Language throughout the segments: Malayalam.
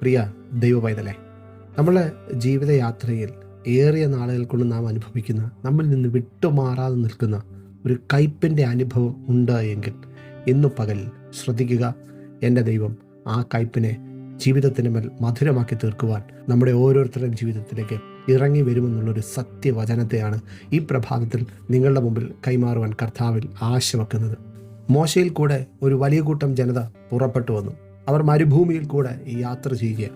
പ്രിയ ദൈവ പൈതലേ, നമ്മളെ ജീവിതയാത്രയിൽ ഏറിയ നാളുകൾ കൊണ്ട് നാം അനുഭവിക്കുന്ന, നമ്മിൽ നിന്ന് വിട്ടുമാറാതെ നിൽക്കുന്ന ഒരു കയ്പിൻ്റെ അനുഭവം ഉണ്ട് എങ്കിൽ ഇന്നു പകൽ ശ്രദ്ധിക്കുക. എൻ്റെ ദൈവം ആ കയ്പിനെ ജീവിതത്തിന് മേൽ മധുരമാക്കി തീർക്കുവാൻ നമ്മുടെ ഓരോരുത്തരുടെയും ജീവിതത്തിലേക്ക് ഇറങ്ങി വരുമെന്നുള്ളൊരു സത്യവചനത്തെയാണ് ഈ പ്രഭാതത്തിൽ നിങ്ങളുടെ മുമ്പിൽ കൈമാറുവാൻ കർത്താവിൽ ആശ വെക്കുന്നത്. മോശയിൽ കൂടെ ഒരു വലിയ കൂട്ടം ജനത പുറപ്പെട്ടു വന്നു. അവർ മരുഭൂമിയിൽ കൂടെ യാത്ര ചെയ്യുക.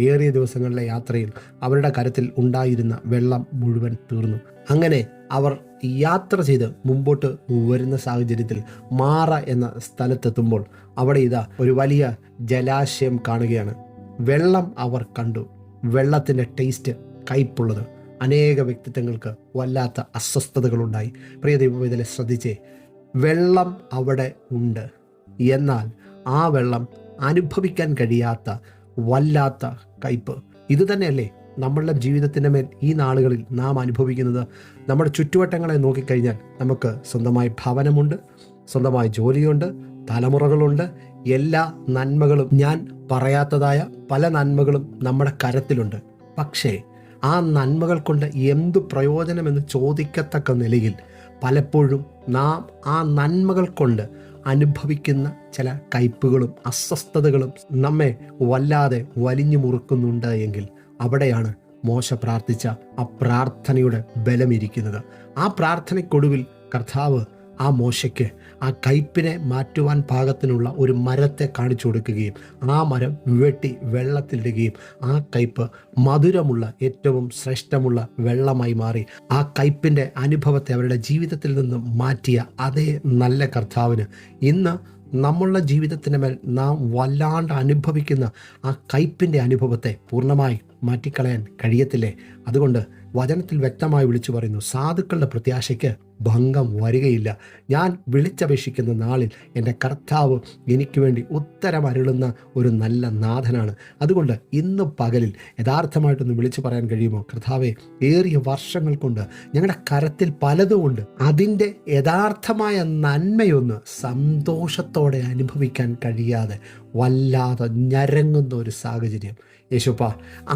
ഏറിയ ദിവസങ്ങളിലെ യാത്രയിൽ അവരുടെ കരത്തിൽ ഉണ്ടായിരുന്ന വെള്ളം മുഴുവൻ തീർന്നു. അങ്ങനെ അവർ യാത്ര ചെയ്ത് മുമ്പോട്ട് വരുന്ന സാഹചര്യത്തിൽ മാറ എന്ന സ്ഥലത്തെത്തുമ്പോൾ അവിടെ ഇതാ ഒരു വലിയ ജലാശയം കാണുകയാണ്. വെള്ളം അവർ കണ്ടു. വെള്ളത്തിൻ്റെ ടേസ്റ്റ് കയ്പുള്ളത്. അനേക വ്യക്തിത്വങ്ങൾക്ക് വല്ലാത്ത അസ്വസ്ഥതകളുണ്ടായി. പ്രിയ ദൈവവേദനെ ശ്രദ്ധിച്ചേ, വെള്ളം അവിടെ ഉണ്ട്, എന്നാൽ ആ വെള്ളം അനുഭവിക്കാൻ കഴിയാത്ത വല്ലാത്ത കയ്പ്. ഇത് തന്നെയല്ലേ നമ്മളുടെ ജീവിതത്തിൻ്റെ മേൽ ഈ നാളുകളിൽ നാം അനുഭവിക്കുന്നത്? നമ്മുടെ ചുറ്റുവട്ടങ്ങളെ നോക്കിക്കഴിഞ്ഞാൽ നമുക്ക് സ്വന്തമായി ഭവനമുണ്ട്, സ്വന്തമായി ജോലിയുണ്ട്, തലമുറകളുണ്ട്, എല്ലാ നന്മകളും, ഞാൻ പറയാത്തതായ പല നന്മകളും നമ്മുടെ കരത്തിലുണ്ട്. പക്ഷേ ആ നന്മകൾ കൊണ്ട് എന്തു പ്രയോജനമെന്ന് ചോദിക്കത്തക്ക നിലയിൽ പലപ്പോഴും നാം ആ നന്മകൾ കൊണ്ട് അനുഭവിക്കുന്ന ചില കയ്പുകളും അസ്വസ്ഥതകളും നമ്മെ വല്ലാതെ വലിഞ്ഞു മുറുക്കുന്നുണ്ട് എങ്കിൽ അവിടെയാണ് മോശ പ്രാർത്ഥിച്ച ആ പ്രാർത്ഥനയുടെ ബലമിരിക്കുന്നത്. ആ പ്രാർത്ഥനയ്ക്കൊടുവിൽ കർത്താവ് ആ മോശയ്ക്ക് ആ കയ്പിനെ മാറ്റുവാൻ പാകത്തിനുള്ള ഒരു മരത്തെ കാണിച്ചു കൊടുക്കുകയും ആ മരം വെട്ടി വെള്ളത്തിലിടുകയും ആ കയ്പ് മധുരമുള്ള, ഏറ്റവും ശ്രേഷ്ഠമുള്ള വെള്ളമായി മാറി. ആ കയ്പിൻ്റെ അനുഭവത്തെ അവരുടെ ജീവിതത്തിൽ നിന്ന് മാറ്റിയ അതേ നല്ല കർത്താവിന് ഇന്ന് നമ്മളുടെ ജീവിതത്തിന് മേൽ നാം വല്ലാണ്ട് അനുഭവിക്കുന്ന ആ കയ്പിൻ്റെ അനുഭവത്തെ പൂർണ്ണമായി മാറ്റിക്കളയാൻ കഴിയത്തില്ലേ? അതുകൊണ്ട് വചനത്തിൽ വ്യക്തമായി വിളിച്ചു പറയുന്നു, സാധുക്കളുടെ പ്രത്യാശയ്ക്ക് ഭംഗം വരികയില്ല. ഞാൻ വിളിച്ചപേക്ഷിക്കുന്ന നാളിൽ എൻ്റെ കർത്താവ് എനിക്ക് വേണ്ടി ഉത്തരം അരുളുന്ന ഒരു നല്ല നാഥനാണ്. അതുകൊണ്ട് ഇന്ന് പകലിൽ യഥാർത്ഥമായിട്ടൊന്ന് വിളിച്ചു പറയാൻ കഴിയുമോ? കർത്താവെ, ഏറിയ വർഷങ്ങൾ കൊണ്ട് ഞങ്ങളുടെ കരത്തിൽ പലതുമുണ്ട്, അതിൻ്റെ യഥാർത്ഥമായ നന്മയൊന്ന് സന്തോഷത്തോടെ അനുഭവിക്കാൻ കഴിയാതെ വല്ലാതെ ഞരങ്ങുന്ന ഒരു സാഹചര്യം. യേശുപ്പാ,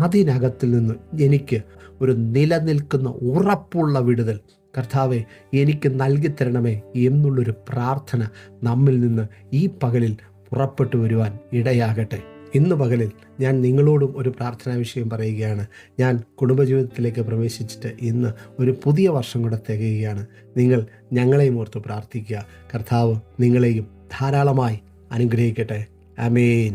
അതിനകത്തിൽ നിന്ന് എനിക്ക് ഒരു നിലനിൽക്കുന്ന ഉറപ്പുള്ള വിടുതൽ കർത്താവെ എനിക്ക് നൽകിത്തരണമേ എന്നുള്ളൊരു പ്രാർത്ഥന നമ്മിൽ നിന്ന് ഈ പകലിൽ പുറപ്പെട്ടു വരുവാൻ ഇടയാകട്ടെ. ഇന്ന് പകലിൽ ഞാൻ നിങ്ങളോടും ഒരു പ്രാർത്ഥനാ വിഷയം പറയുകയാണ്. ഞാൻ കുടുംബജീവിതത്തിലേക്ക് പ്രവേശിച്ചിട്ട് ഇന്ന് ഒരു പുതിയ വർഷം കൂടെ തികയുകയാണ്. നിങ്ങൾ ഞങ്ങളെയും ഓർത്ത് പ്രാർത്ഥിക്കുക. കർത്താവ് നിങ്ങളെയും ധാരാളമായി അനുഗ്രഹിക്കട്ടെ. ആമേൻ.